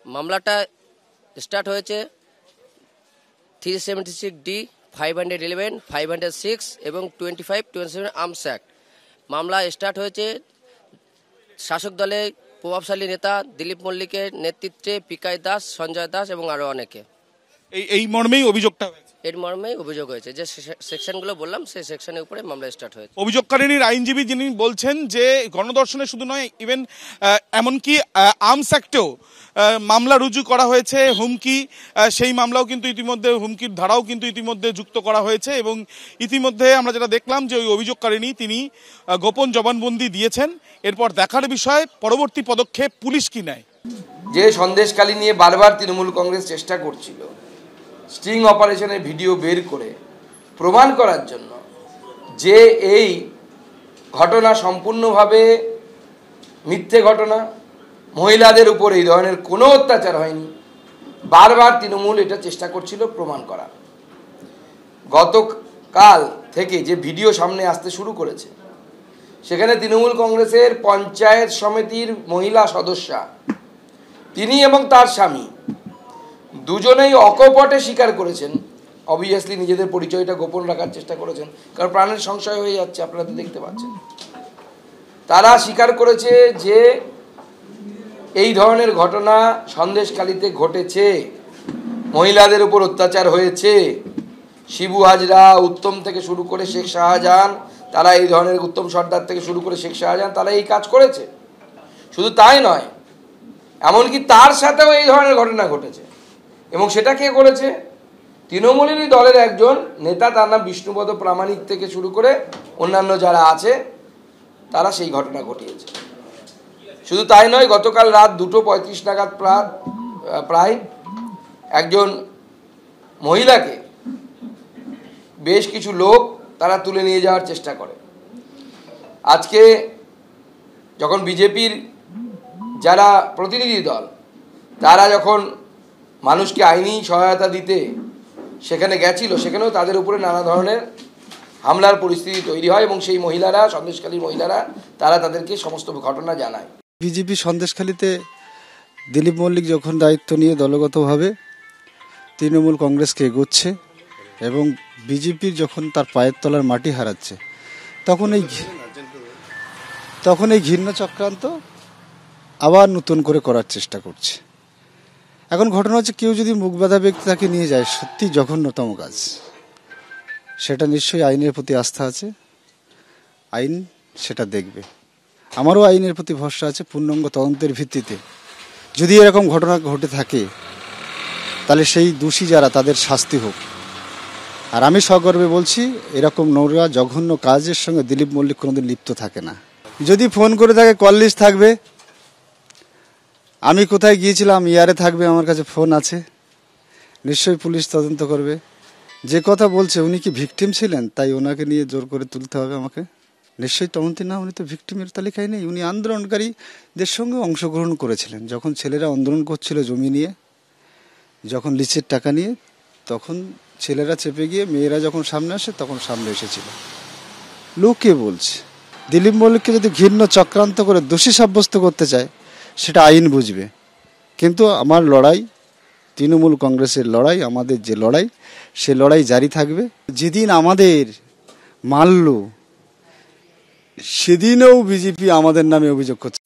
মামলাটা স্টার্ট হয়েছে 376D, 511, 506 এবং 25-27 আর্মস অ্যাক্ট। মামলা স্টার্ট হয়েছে শাসক দলের প্রভাবশালী নেতা দিলীপ মল্লিকের নেতৃত্বে পিকাই দাস, সঞ্জয় দাস এবং আরও অনেকে। এই মর্মেই অভিযোগটা হয়েছে। এর মর্মেই অভিযোগ হয়েছে, যে সেকশনগুলো বললাম সেই সেকশনের উপরে মামলা স্টার্ট হয়েছে। অভিযোগকারিনীর আইনজীবী যিনি বলছেন যে গণধর্ষণে শুধু নয়, ইভেন এমনকি আর্মস অ্যাক্টেও মামলা রুজু করা হয়েছে। হুমকি, সেই মামলাও কিন্তু ইতিমধ্যে, হুমকির ধারাও কিন্তু ইতিমধ্যে যুক্ত করা হয়েছে। এবং ইতিমধ্যে আমরা যেটা দেখলাম যে ওই অভিযোগকারিনী তিনি গোপন জবানবন্দি দিয়েছেন। এরপর দেখার বিষয় পরবর্তী পদক্ষেপ পুলিশ কি নেয়। যে সন্দেশখালী নিয়ে বারবার তৃণমূল কংগ্রেস চেষ্টা করছিল স্টিং অপারেশনের ভিডিও বের করে প্রমাণ করার জন্য যে এই ঘটনা সম্পূর্ণভাবে মিথ্যে ঘটনা, মহিলাদের উপর এই ধরনের কোনো অত্যাচার হয়নি, বারবার তৃণমূল এটা চেষ্টা করছিল প্রমাণ করা। গতকাল থেকে যে ভিডিও সামনে আসতে শুরু করেছে, সেখানে তৃণমূল কংগ্রেসের পঞ্চায়েত সমিতির মহিলা সদস্যা তিনি এবং তার স্বামী দুজনেই অকপটে স্বীকার করেছেন। অবভিয়াসলি নিজেদের পরিচয়টা গোপন রাখার চেষ্টা করেছেন, কারণ প্রাণের সংশয় হয়ে যাচ্ছে, আপনারা তো দেখতে পাচ্ছেন। তারা স্বীকার করেছে যে এই ধরনের ঘটনা সন্দেশখালীতে ঘটেছে, মহিলাদের উপর অত্যাচার হয়েছে। শিবু হাজরা, উত্তম থেকে শুরু করে শেখ শাহজাহান, তারা এই ধরনের, উত্তম সর্দার থেকে শুরু করে শেখ শাহজাহান, তারা এই কাজ করেছে। শুধু তাই নয়, এমনকি তার সাথেও এই ধরনের ঘটনা ঘটেছে। এবং সেটা কে করেছে? তৃণমূলেরই দলের একজন নেতা, তার নাম বিষ্ণুপদ প্রামাণিক থেকে শুরু করে অন্যান্য যারা আছে, তারা সেই ঘটনা ঘটিয়েছে। শুধু তাই নয়, গতকাল রাত 2:35 নাগাদ প্রায় একজন মহিলাকে বেশ কিছু লোক তারা তুলে নিয়ে যাওয়ার চেষ্টা করে। আজকে যখন বিজেপির যারা প্রতিনিধি দল, তারা যখন মানুষকে আইনি সহায়তা দিতে সেখানে গেছিল, সেখানেও তাদের উপরে নানা ধরনের হামলার পরিস্থিতি তৈরি হয় এবং সেই মহিলারা, সন্দেশখালীর মহিলারা, তারা তাদেরকে সমস্ত ঘটনা জানায়। বিজেপি সন্দেশখালীতে দিলীপ মল্লিক যখন দায়িত্ব নিয়ে দলগতভাবে তৃণমূল কংগ্রেসকে এগোচ্ছে এবং বিজেপির যখন তার পায়ের তলার মাটি হারাচ্ছে, তখন এই ঘৃণ্য চক্রান্ত আবার নতুন করে করার চেষ্টা করছে। এখন ঘটনা হচ্ছে, কেউ যদি মুখ বাঁধা ব্যক্তি তাকে নিয়ে যায়, সত্যি জঘন্যতম কাজ। সেটা নিশ্চয়ই আইনের প্রতি আস্থা আছে, আইন সেটা দেখবে। আমারও আইনের প্রতি ভরসা আছে। পূর্ণাঙ্গ তদন্তের ভিত্তিতে যদি এরকম ঘটনা ঘটে থাকে, তাহলে সেই দোষী যারা, তাদের শাস্তি হোক। আর আমি সগর্বে বলছি, এরকম নোংরা জঘন্য কাজের সঙ্গে দিলীপ মল্লিক কোনোদিন লিপ্ত থাকে না। যদি ফোন করে থাকে, কল লিস্ট থাকবে, আমি কোথায় গিয়েছিলাম ইয়ারে থাকবে, আমার কাছে ফোন আছে, নিশ্চয়ই পুলিশ তদন্ত করবে। যে কথা বলছে, উনি কি ভিকটিম ছিলেন, তাই ওনাকে নিয়ে জোর করে তুলতে হবে আমাকে? নিশ্চয়ই তদন্তে না, উনি তো ভিকটিমের তালিকায় নেই। উনি আন্দোলনকারীদের সঙ্গে অংশগ্রহণ করেছিলেন। যখন ছেলেরা আন্দোলন করছিল জমি নিয়ে, যখন লিচের টাকা নিয়ে, তখন ছেলেরা চেপে গিয়ে মেয়েরা যখন সামনে আসে, তখন সামনে এসেছিল। লোকে বলছে, দিলীপ মল্লিককে যদি ঘৃণ্য চক্রান্ত করে দোষী সাব্যস্ত করতে চায়, সেটা আইন বুঝবে। কিন্তু আমার লড়াই, তৃণমূল কংগ্রেসের লড়াই, আমাদের যে লড়াই, সে লড়াই জারি থাকবে। যেদিন আমাদের মারল, সেদিনও বিজেপি আমাদের নামে অভিযোগ করছে।